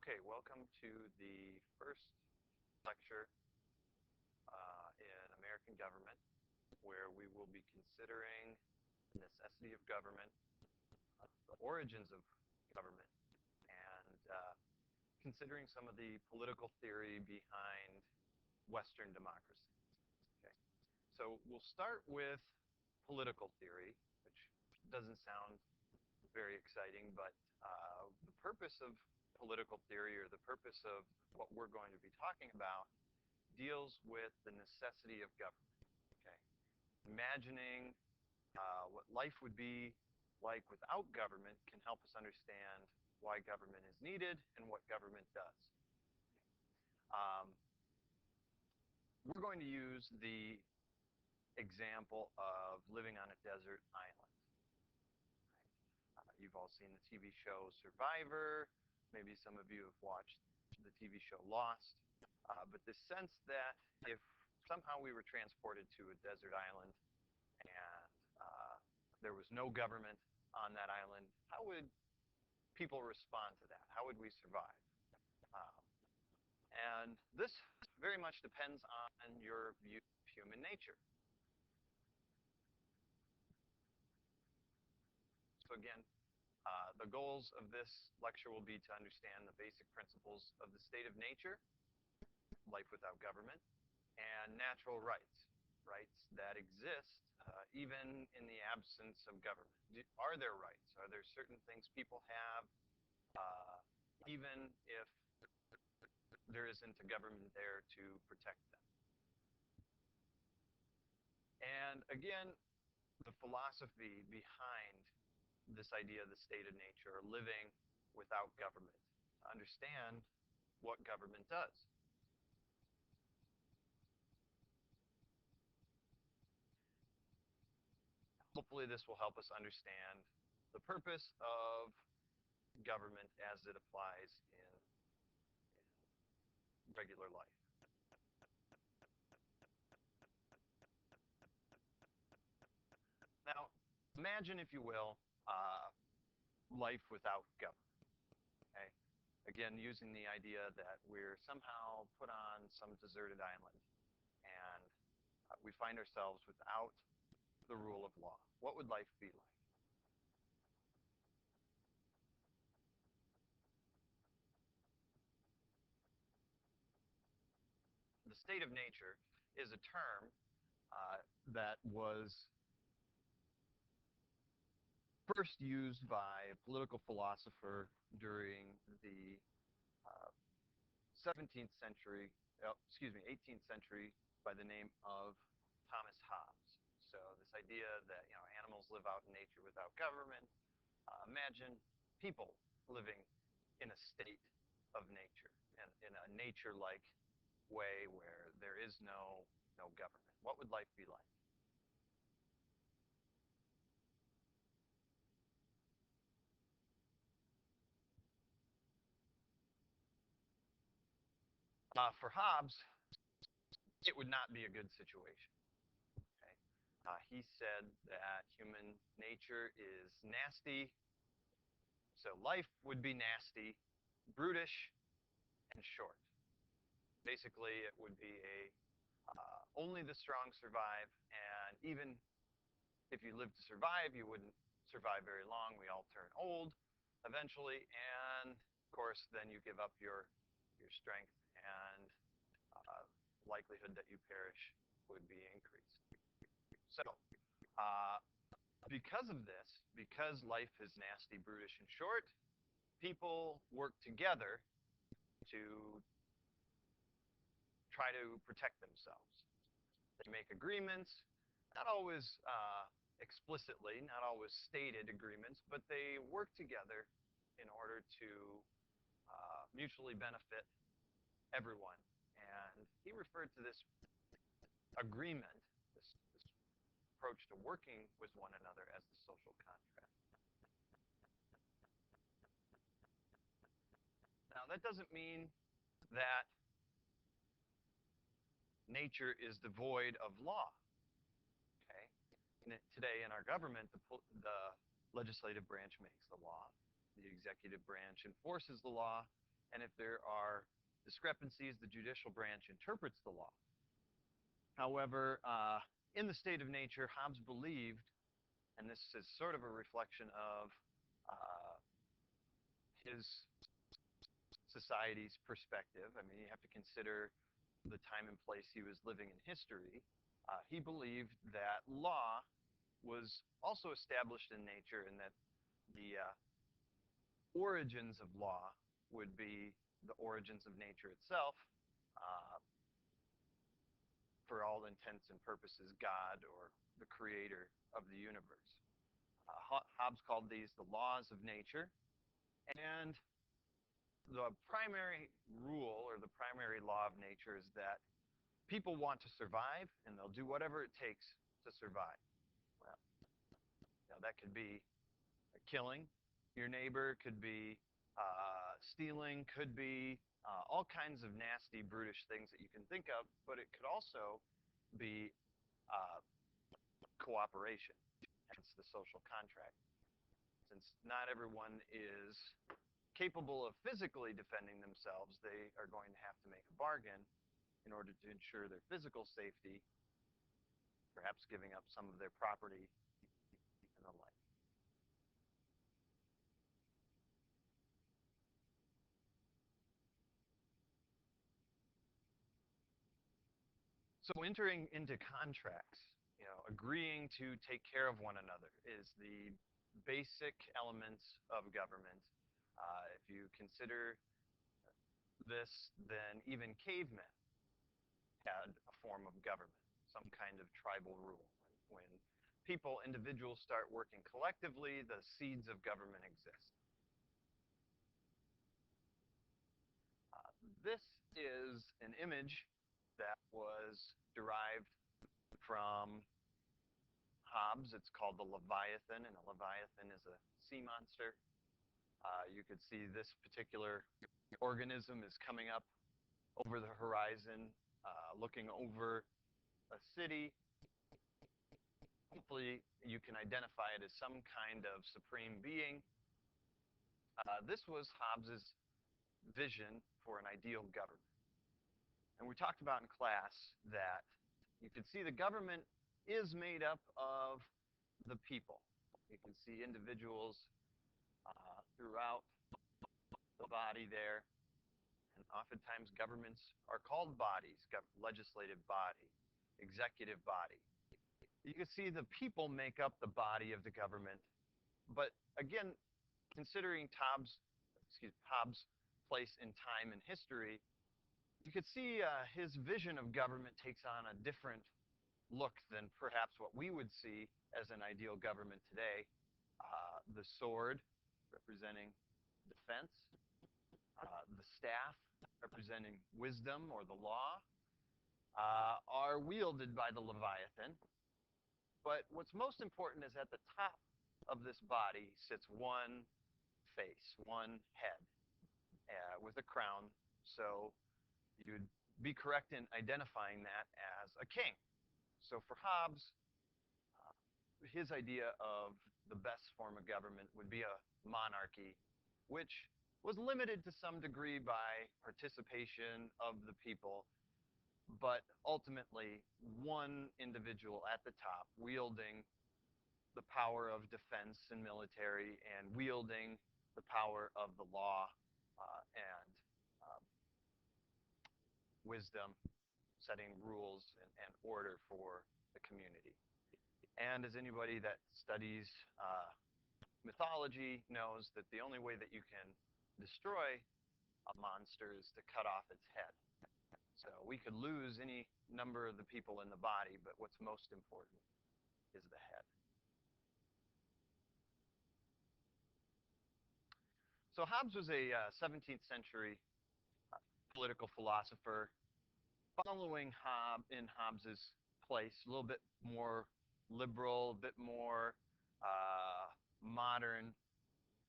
Okay, welcome to the first lecture in American government, where we will be considering the necessity of government, the origins of government, and considering some of the political theory behind Western democracy. Okay, so we'll start with political theory, which doesn't sound very exciting, but the purpose of political theory, or the purpose of what we're going to be talking about, deals with the necessity of government. Okay, imagining what life would be like without government can help us understand why government is needed and what government does. Um, we're going to use the example of living on a desert island. You've all seen the TV show Survivor. Maybe some of you have watched the TV show Lost. But the sense that if somehow we were transported to a desert island and there was no government on that island, how would people respond to that? How would we survive? Um, and this very much depends on your view of human nature. So again, the goals of this lecture will be to understand the basic principles of the state of nature, life without government, and natural rights, rights that exist even in the absence of government. Are there rights? Are there certain things people have even if there isn't a government there to protect them? And again, the philosophy behind this idea of the state of nature, or living without government, to understand what government does. Hopefully this will help us understand the purpose of government as it applies in regular life. Now, imagine, if you will, life without government. Okay? Again, using the idea that we're somehow put on some deserted island and we find ourselves without the rule of law. What would life be like? The state of nature is a term that was first used by a political philosopher during the 17th century, 18th century, by the name of Thomas Hobbes. So this idea that animals live out in nature without government. Imagine people living in a state of nature, and in a nature-like way where there is no government. What would life be like? For Hobbes, it would not be a good situation. Okay? He said that human nature is nasty, so life would be nasty, brutish, and short. Basically, it would be only the strong survive, and even if you live to survive, you wouldn't survive very long. We all turn old eventually, and of course, then you give up your strength, and likelihood that you perish would be increased. So, uh, because of this, because life is nasty, brutish, and short, people work together to try to protect themselves. They make agreements, not always explicitly, not always stated agreements, but they work together in order to mutually benefit everyone. And he referred to this agreement, this approach to working with one another, as the social contract. Now, that doesn't mean that nature is devoid of law. Okay? Today in our government, the legislative branch makes the law. The executive branch enforces the law. and if there are discrepancies, the judicial branch interprets the law. However, in the state of nature, Hobbes believed, and this is sort of a reflection of his society's perspective. I mean, you have to consider the time and place he was living in history. He believed that law was also established in nature and that the origins of law would be the origins of nature itself. Uh, for all intents and purposes, God or the creator of the universe. Hobbes called these the laws of nature. And the primary rule or the primary law of nature is that people want to survive and they'll do whatever it takes to survive. Well, that could be killing your neighbor, could be stealing, could be all kinds of nasty, brutish things that you can think of, but it could also be uh, cooperation, hence the social contract. Since not everyone is capable of physically defending themselves, they are going to have to make a bargain in order to ensure their physical safety, perhaps giving up some of their property and the like. So entering into contracts, agreeing to take care of one another is the basic elements of government. If you consider this, then even cavemen had a form of government, some kind of tribal rule. When people, individuals, start working collectively, the seeds of government exist. This is an image that was derived from Hobbes. It's called the Leviathan, and a Leviathan is a sea monster. You could see this particular organism is coming up over the horizon, looking over a city. Hopefully you can identify it as some kind of supreme being. This was Hobbes's vision for an ideal government. And we talked about in class that you can see the government is made up of the people. You can see individuals throughout the body there. And oftentimes governments are called bodies, legislative body, executive body. You can see the people make up the body of the government. But again, considering Hobbes' place in time and history, you could see his vision of government takes on a different look than perhaps what we would see as an ideal government today. The sword representing defense, the staff representing wisdom or the law, are wielded by the Leviathan. But what's most important is at the top of this body sits one face, one head, with a crown. So you'd be correct in identifying that as a king. So for Hobbes, his idea of the best form of government would be a monarchy, which was limited to some degree by participation of the people, but ultimately one individual at the top wielding the power of defense and military and wielding the power of the law and wisdom, setting rules and order for the community. And as anybody that studies mythology knows, that the only way that you can destroy a monster is to cut off its head. So we could lose any number of the people in the body, but what's most important is the head. So Hobbes was a 17th century political philosopher, following Hobbes's place, a little bit more liberal, a bit more modern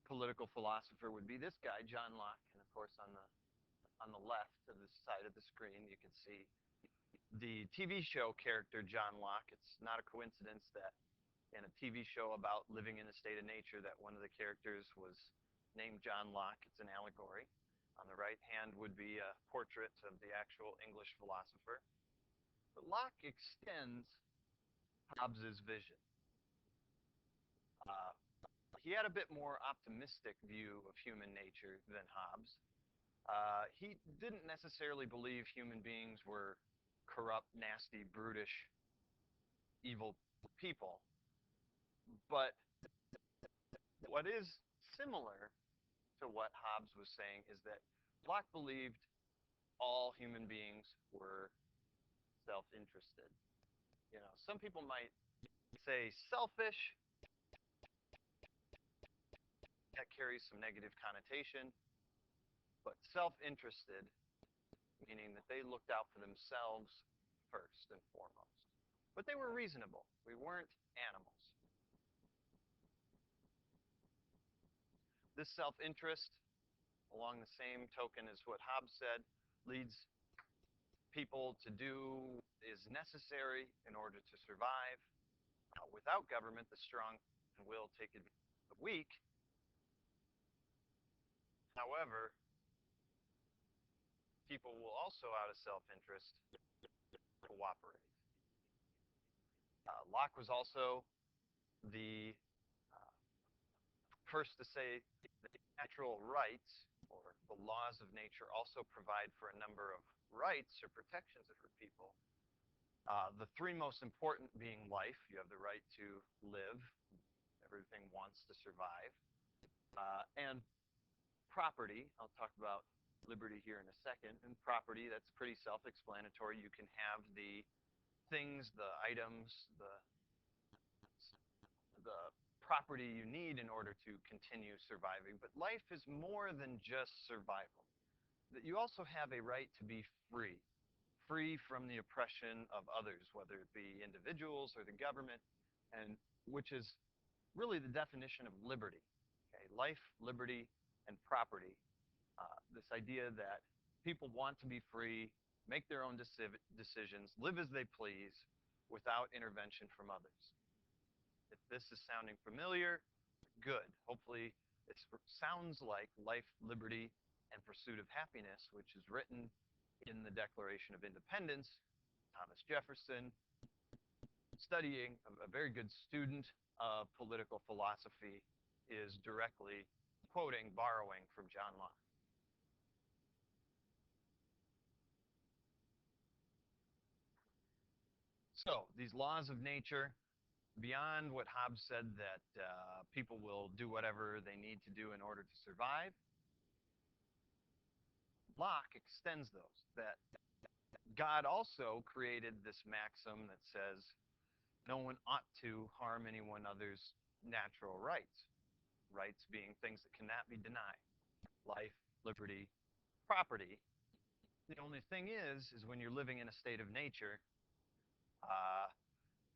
political philosopher would be this guy, John Locke. And of course on the left of the side of the screen you can see the TV show character John Locke. It's not a coincidence that in a TV show about living in a state of nature that one of the characters was named John Locke. It's an allegory. On the right hand would be a portrait of the actual English philosopher. But Locke extends Hobbes's vision. Uh, he had a bit more optimistic view of human nature than Hobbes. He didn't necessarily believe human beings were corrupt, nasty, brutish, evil people. But what is similar to what Hobbes was saying is that Locke believed all human beings were self-interested. You know, some people might say selfish. That carries some negative connotation. But self-interested, meaning that they looked out for themselves first and foremost. But they were reasonable. We weren't animals. This self-interest, along the same token as what Hobbes said, leads people to do is necessary in order to survive. Without government, the strong will take advantage of the weak. However, people will also, out of self-interest, cooperate. Locke was also the first to say that natural rights, or the laws of nature, also provide for a number of rights or protections for people. The three most important being life. You have the right to live. Everything wants to survive. And property. I'll talk about liberty here in a second. And property, that's pretty self-explanatory. You can have the things, the items, the property you need in order to continue surviving. But life is more than just survival. That you also have a right to be free. Free from the oppression of others, whether it be individuals or the government, and which is really the definition of liberty. Okay? Life, liberty, and property. This idea that people want to be free, make their own decisions, live as they please, without intervention from others. If this is sounding familiar, good. Hopefully it sounds like life, liberty, and pursuit of happiness, which is written in the Declaration of Independence. Thomas Jefferson, studying, a very good student of political philosophy, is directly quoting, borrowing from John Locke. So, these laws of nature, beyond what Hobbes said that people will do whatever they need to do in order to survive, Locke extends those. That God also created this maxim that says no one ought to harm anyone other's natural rights. Rights being things that cannot be denied. Life, liberty, property. The only thing is when you're living in a state of nature,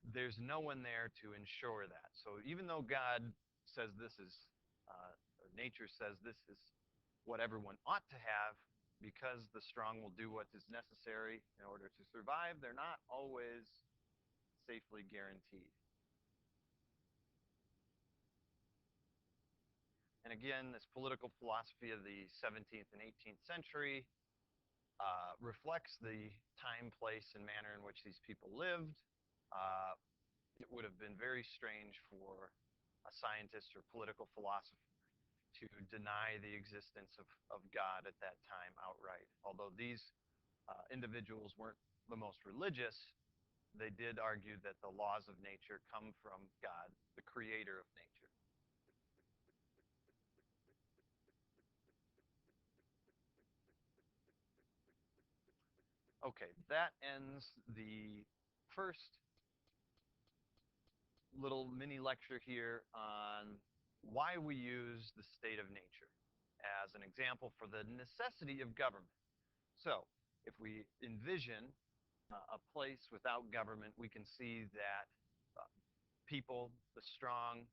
there's no one there to ensure that. So even though God says this is, or nature says this is what everyone ought to have, because the strong will do what is necessary in order to survive, they're not always safely guaranteed. And again, this political philosophy of the 17th and 18th century reflects the time, place, and manner in which these people lived. It would have been very strange for a scientist or political philosopher to deny the existence of God at that time outright. Although these individuals weren't the most religious, they did argue that the laws of nature come from God, the creator of nature. Okay, that ends the first little mini lecture here on why we use the state of nature as an example for the necessity of government. So, if we envision a place without government, we can see that people, the strong,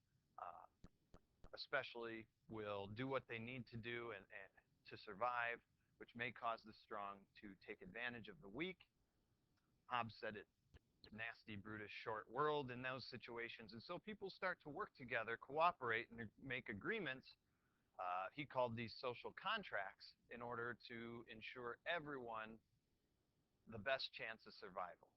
especially, will do what they need to do and to survive, which may cause the strong to take advantage of the weak. Hobbes said it, nasty, brutish, short world in those situations. And so people start to work together, cooperate, and make agreements He called these social contracts in order to ensure everyone the best chance of survival.